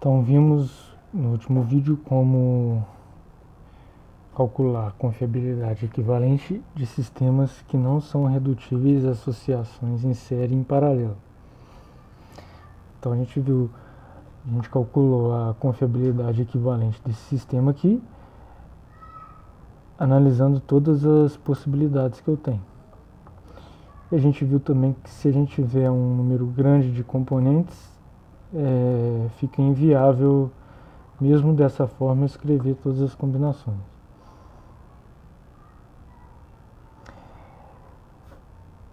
Então vimos no último vídeo como calcular a confiabilidade equivalente de sistemas que não são redutíveis a associações em série em paralelo. Então a gente calculou a confiabilidade equivalente desse sistema aqui, analisando todas as possibilidades que eu tenho. E a gente viu também que se a gente tiver um número grande de componentes, fica inviável, mesmo dessa forma, escrever todas as combinações.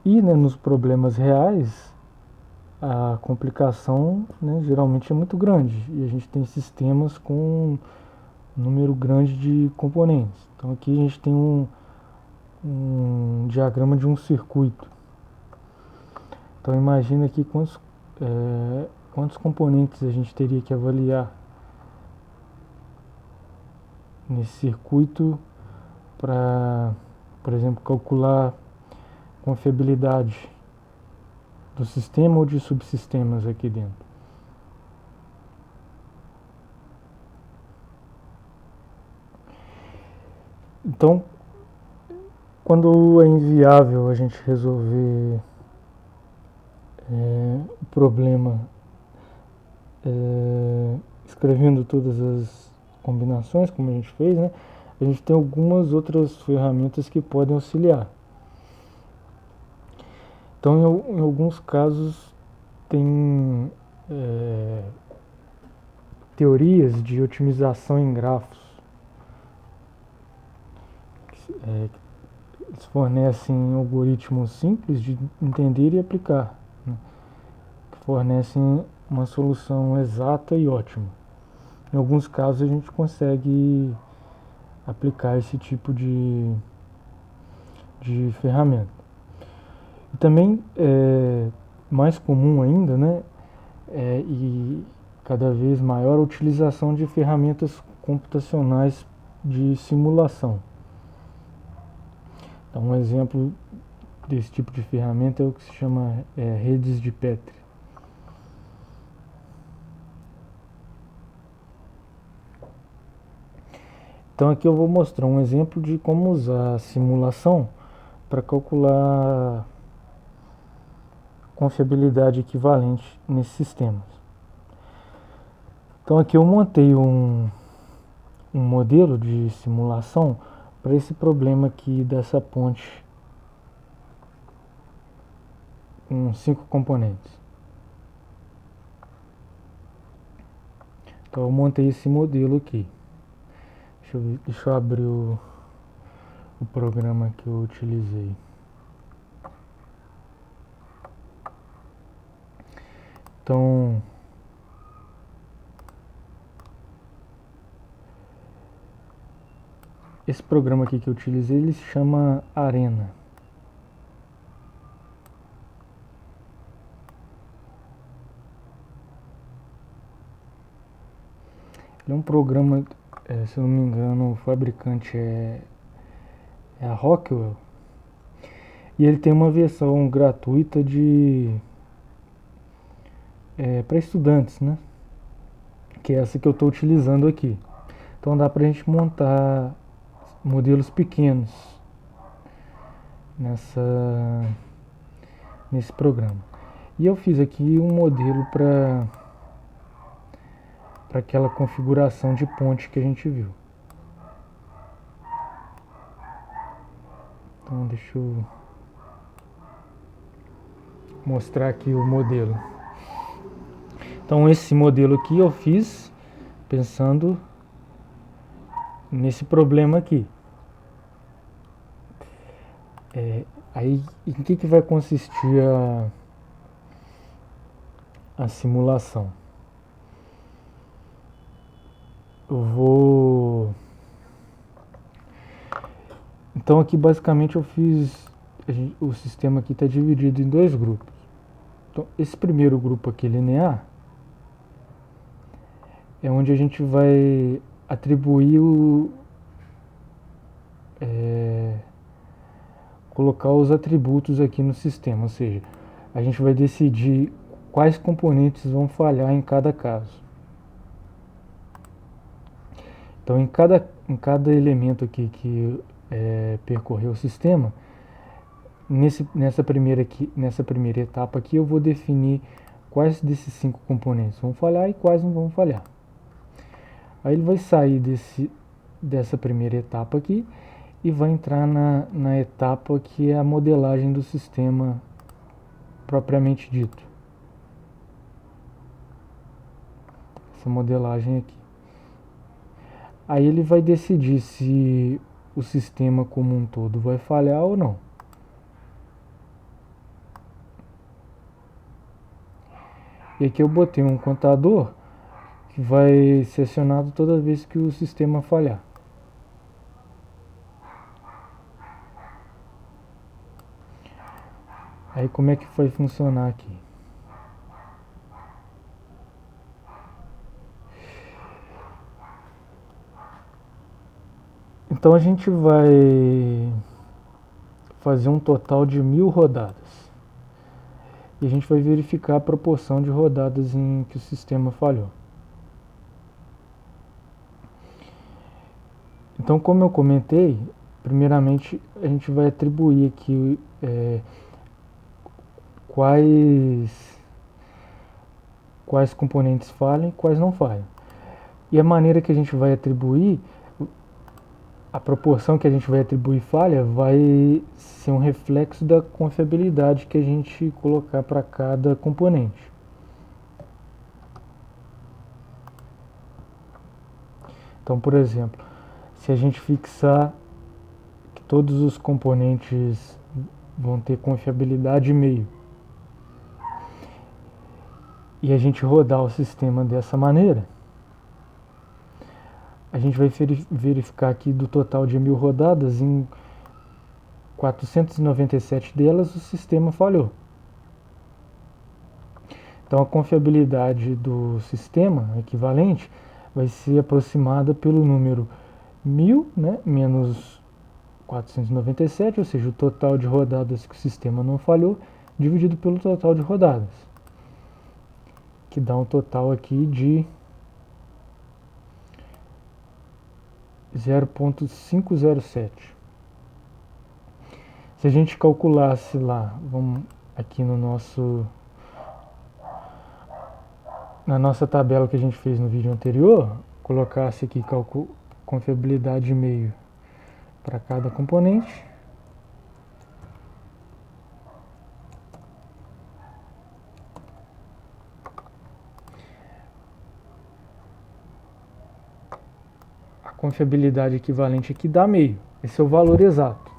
E nos problemas reais, a complicação geralmente é muito grande e a gente tem sistemas com um número grande de componentes. Então aqui a gente tem um diagrama de um circuito. Então imagina aqui quantos componentes a gente teria que avaliar nesse circuito para, por exemplo, calcular confiabilidade do sistema ou de subsistemas aqui dentro. Então, quando é inviável a gente resolver o problema escrevendo todas as combinações, como a gente fez, a gente tem algumas outras ferramentas que podem auxiliar. Então, em alguns casos, tem teorias de otimização em grafos. Eles fornecem algoritmos simples de entender e aplicar, que fornecem uma solução exata e ótima. Em alguns casos, a gente consegue aplicar esse tipo de ferramenta. E também mais comum ainda, e cada vez maior a utilização de ferramentas computacionais de simulação. Então, um exemplo desse tipo de ferramenta é o que se chama redes de Petri. Então aqui eu vou mostrar um exemplo de como usar a simulação para calcular confiabilidade equivalente nesses sistemas. Então aqui eu montei um modelo de simulação para esse problema aqui dessa ponte com 5 componentes. Então eu montei esse modelo aqui. Deixa eu abrir o programa que eu utilizei. Então, esse programa aqui que eu utilizei, ele se chama Arena. Ele é um programa, se eu não me engano, o fabricante é a Rockwell. E ele tem uma versão gratuita para estudantes, que é essa que eu estou utilizando aqui. Então dá para a gente montar modelos pequenos nesse programa. E eu fiz aqui um modelo para aquela configuração de ponte que a gente viu. Então deixa eu mostrar aqui o modelo. Então esse modelo aqui eu fiz pensando nesse problema aqui. Aí em que vai consistir a simulação? Então aqui basicamente eu fiz, o sistema aqui está dividido em 2 grupos. Então esse primeiro grupo aqui linear é onde a gente vai atribuir colocar os atributos aqui no sistema, ou seja, a gente vai decidir quais componentes vão falhar em cada caso. Então, em cada elemento aqui que percorreu o sistema, nessa primeira etapa aqui, eu vou definir quais desses 5 componentes vão falhar e quais não vão falhar. Aí ele vai sair dessa primeira etapa aqui e vai entrar na etapa que é a modelagem do sistema propriamente dito. Essa modelagem aqui. Aí ele vai decidir se o sistema como um todo vai falhar ou não. E aqui eu botei um contador que vai ser acionado toda vez que o sistema falhar. Aí como é que vai funcionar aqui? Então a gente vai fazer um total de 1000 rodadas. E a gente vai verificar a proporção de rodadas em que o sistema falhou. Então, como eu comentei, primeiramente a gente vai atribuir aqui quais componentes falham e quais não falham. E a maneira que a gente vai atribuir, a proporção que a gente vai atribuir falha vai ser um reflexo da confiabilidade que a gente colocar para cada componente. Então, por exemplo, se a gente fixar que todos os componentes vão ter confiabilidade meio e a gente rodar o sistema dessa maneira, a gente vai verificar aqui do total de 1000 rodadas, em 497 delas o sistema falhou. Então a confiabilidade do sistema equivalente vai ser aproximada pelo número 1000, né, menos 497, ou seja, o total de rodadas que o sistema não falhou, dividido pelo total de rodadas, que dá um total aqui de 0,507. Se a gente calculasse lá, vamos aqui na nossa tabela que a gente fez no vídeo anterior, colocasse aqui confiabilidade meio para cada componente. A confiabilidade equivalente aqui dá meio. Esse é o valor exato.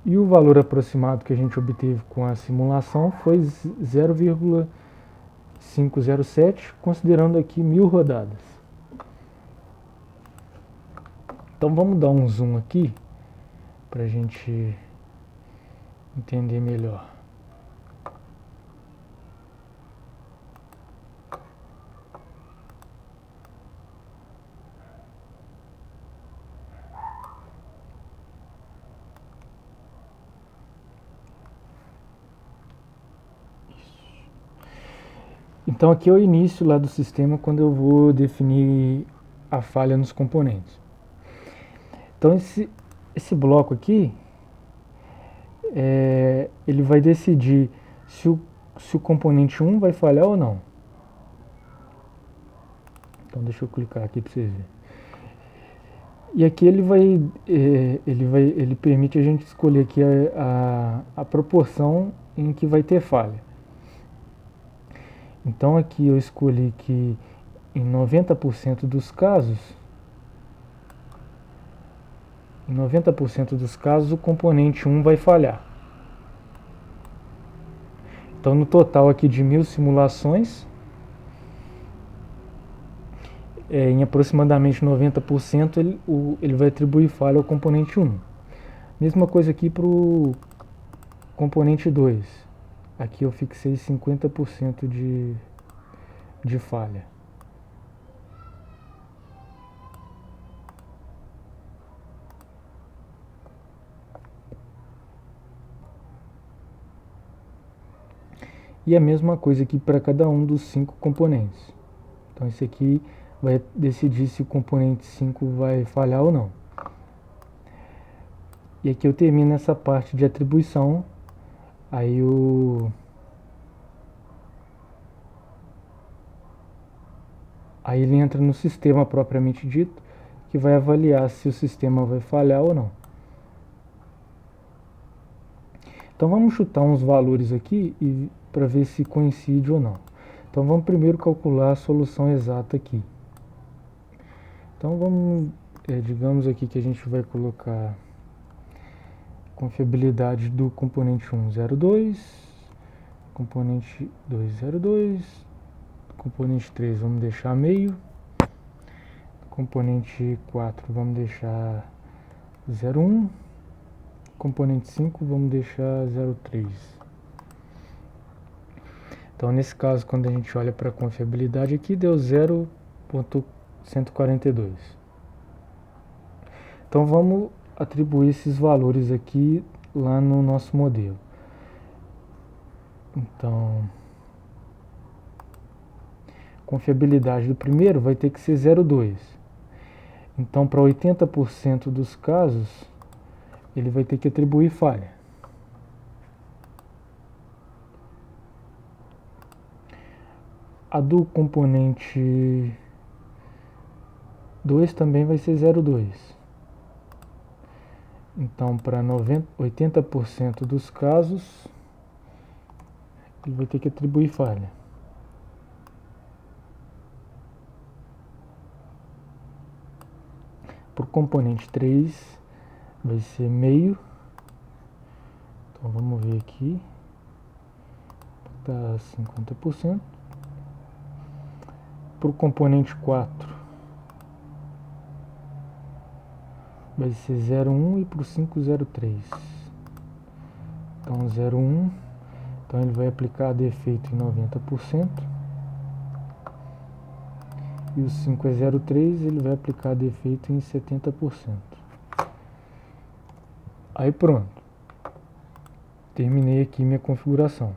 E o valor aproximado que a gente obteve com a simulação foi 0,507, considerando aqui 1000 rodadas. Então vamos dar um zoom aqui para a gente entender melhor. Então aqui é o início lá do sistema quando eu vou definir a falha nos componentes. Então esse bloco aqui, ele vai decidir se o componente 1 vai falhar ou não. Então deixa eu clicar aqui para vocês verem. E aqui ele permite a gente escolher aqui a proporção em que vai ter falha. Então aqui eu escolhi que em 90% dos casos, o componente 1 vai falhar. Então no total aqui de 1000 simulações, em aproximadamente 90% ele vai atribuir falha ao componente 1. Mesma coisa aqui para o componente 2. Aqui eu fixei 50% de falha. E a mesma coisa aqui para cada um dos 5 componentes. Então esse aqui vai decidir se o componente 5 vai falhar ou não. E aqui eu termino essa parte de atribuição. Aí aí ele entra no sistema propriamente dito, que vai avaliar se o sistema vai falhar ou não. Então vamos chutar uns valores aqui para ver se coincide ou não. Então vamos primeiro calcular a solução exata aqui. Então vamos, digamos aqui que a gente vai colocar confiabilidade do componente 1, 0,2, componente 2, 0,2, componente 3 vamos deixar meio, componente 4 vamos deixar 0,1, componente 5 vamos deixar 0,3. Então nesse caso, quando a gente olha para a confiabilidade aqui, deu 0,142. Então vamos atribuir esses valores aqui lá no nosso modelo. Então, confiabilidade do primeiro vai ter que ser 0,2. Então, para 80% dos casos, ele vai ter que atribuir falha. A do componente 2 também vai ser 0,2. Então, para 80% dos casos, ele vai ter que atribuir falha. Para o componente 3, vai ser meio. Então, vamos ver aqui. Está 50%. Para o componente 4, vai ser 0,1 e para o 5, 0,3. Então 0,1, então ele vai aplicar defeito em 90%. E o 5 é 0,3, ele vai aplicar defeito em 70%. Aí pronto. Terminei aqui minha configuração.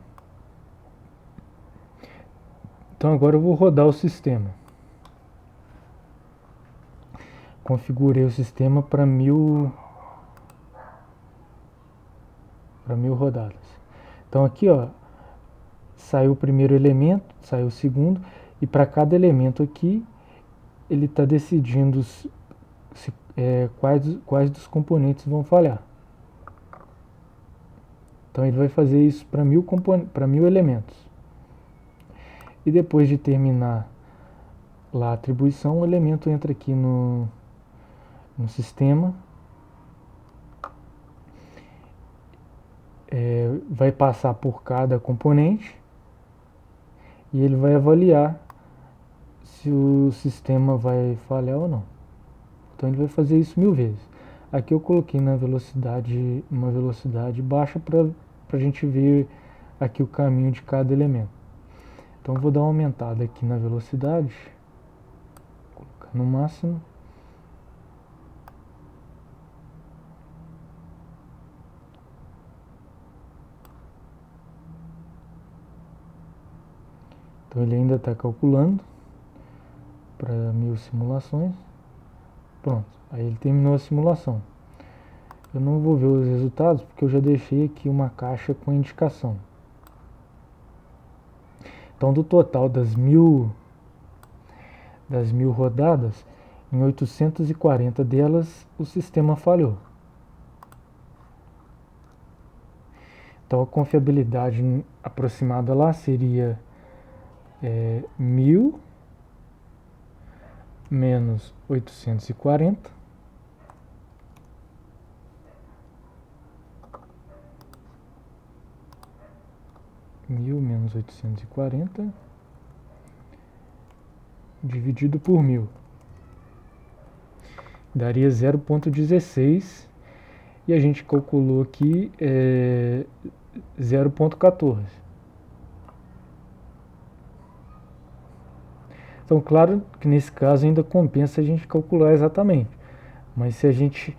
Então agora eu vou rodar o sistema. Configurei o sistema para 1000 rodadas. Então aqui, ó, saiu o primeiro elemento, saiu o segundo, e para cada elemento aqui ele está decidindo quais dos componentes vão falhar. Então ele vai fazer isso para 1000 elementos. E depois de terminar lá a atribuição, o elemento entra aqui no sistema, vai passar por cada componente e ele vai avaliar se o sistema vai falhar ou não. Então ele vai fazer isso 1000 vezes. Aqui eu coloquei uma velocidade baixa para a gente ver aqui o caminho de cada elemento. Então eu vou dar uma aumentada aqui na velocidade, colocar no máximo. Então ele ainda está calculando para 1000 simulações. Pronto, aí ele terminou a simulação. Eu não vou ver os resultados porque eu já deixei aqui uma caixa com indicação. Então do total das 1000 rodadas, em 840 delas o sistema falhou. Então a confiabilidade aproximada lá seria 1000 menos 840 menos 840 dividido por 1000 daria 0,16 e a gente calculou aqui 0,14. Então, claro que nesse caso ainda compensa a gente calcular exatamente, mas se a gente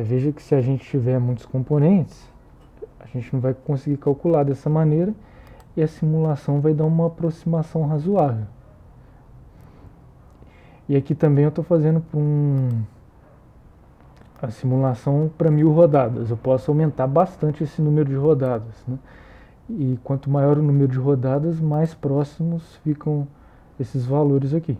veja que se a gente tiver muitos componentes, a gente não vai conseguir calcular dessa maneira e a simulação vai dar uma aproximação razoável. E aqui também eu estou fazendo a simulação para 1000 rodadas. Eu posso aumentar bastante esse número de rodadas, né? E quanto maior o número de rodadas, mais próximos ficam esses valores aqui.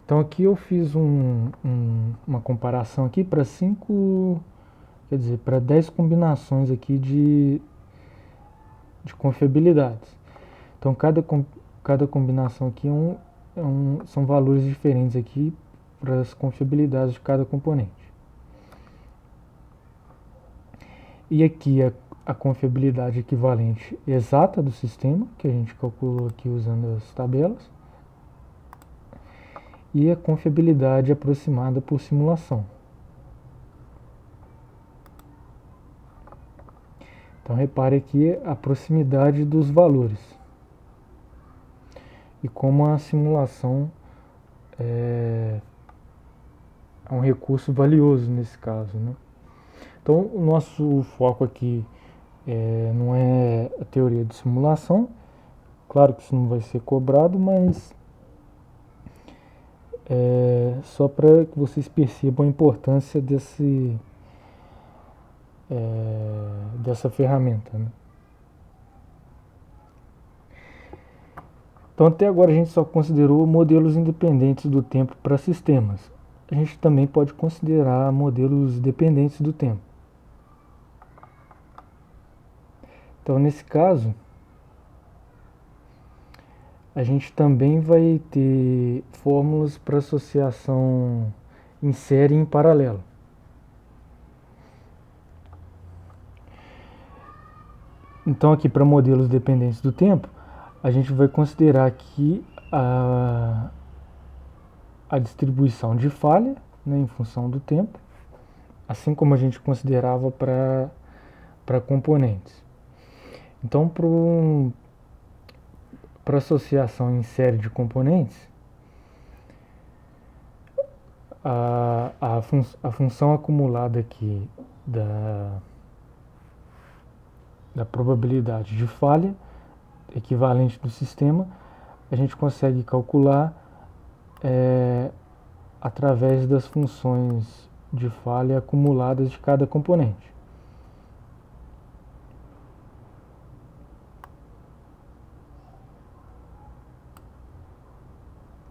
Então aqui eu fiz uma comparação aqui para 10 combinações aqui de confiabilidades. Então cada combinação aqui são valores diferentes aqui para as confiabilidades de cada componente. E aqui a confiabilidade equivalente exata do sistema, que a gente calculou aqui usando as tabelas, e a confiabilidade aproximada por simulação. Então repare aqui a proximidade dos valores e como a simulação é um recurso valioso nesse caso, né? Então o nosso foco aqui não é a teoria de simulação, claro que isso não vai ser cobrado, mas só para que vocês percebam a importância dessa ferramenta, né? Então até agora a gente só considerou modelos independentes do tempo para sistemas. A gente também pode considerar modelos dependentes do tempo. Então nesse caso, a gente também vai ter fórmulas para associação em série e em paralelo. Então aqui para modelos dependentes do tempo, a gente vai considerar aqui a distribuição de falha, né, em função do tempo, assim como a gente considerava para componentes. Então para associação em série de componentes, a função acumulada aqui da probabilidade de falha equivalente do sistema, a gente consegue calcular através das funções de falha acumuladas de cada componente.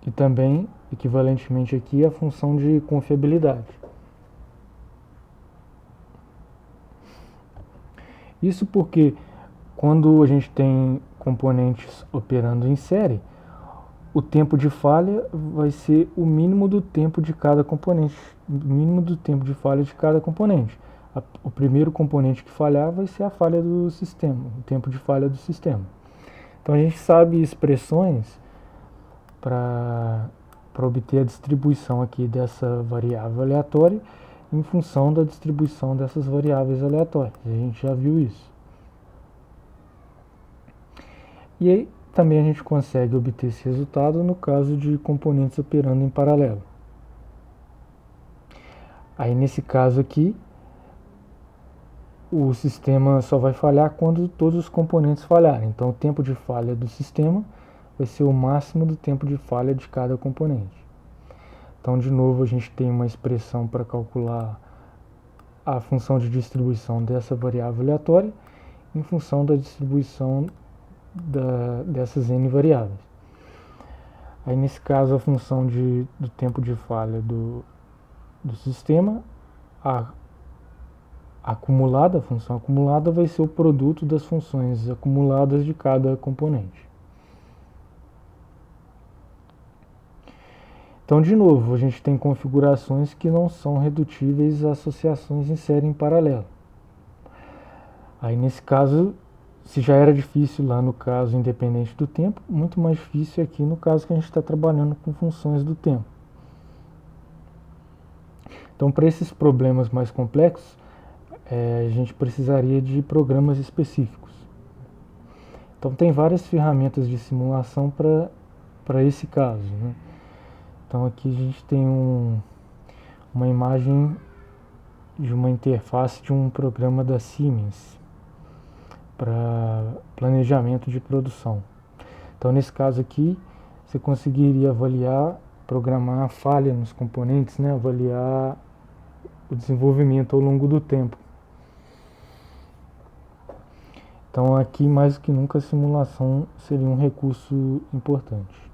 E também, equivalentemente aqui, a função de confiabilidade. Isso porque quando a gente tem componentes operando em série, o tempo de falha vai ser o mínimo do tempo de cada componente, o mínimo do tempo de falha de cada componente. O primeiro componente que falhar vai ser a falha do sistema, o tempo de falha do sistema. Então a gente sabe expressões para obter a distribuição aqui dessa variável aleatória em função da distribuição dessas variáveis aleatórias. A gente já viu isso. E aí também a gente consegue obter esse resultado no caso de componentes operando em paralelo. Aí nesse caso aqui, o sistema só vai falhar quando todos os componentes falharem. Então o tempo de falha do sistema vai ser o máximo do tempo de falha de cada componente. Então de novo a gente tem uma expressão para calcular a função de distribuição dessa variável aleatória em função da distribuição dessas n variáveis. Aí nesse caso a função do tempo de falha do sistema, a função acumulada vai ser o produto das funções acumuladas de cada componente. Então, de novo, a gente tem configurações que não são redutíveis a associações em série em paralelo. Aí nesse caso, se já era difícil lá no caso independente do tempo, muito mais difícil aqui no caso que a gente está trabalhando com funções do tempo. Então, para esses problemas mais complexos, a gente precisaria de programas específicos. Então, tem várias ferramentas de simulação para esse caso, né? Então, aqui a gente tem uma imagem de uma interface de um programa da Siemens. para planejamento de produção. Então, nesse caso aqui, você conseguiria avaliar, programar a falha nos componentes, né? Avaliar o desenvolvimento ao longo do tempo. Então, aqui mais que nunca a simulação seria um recurso importante.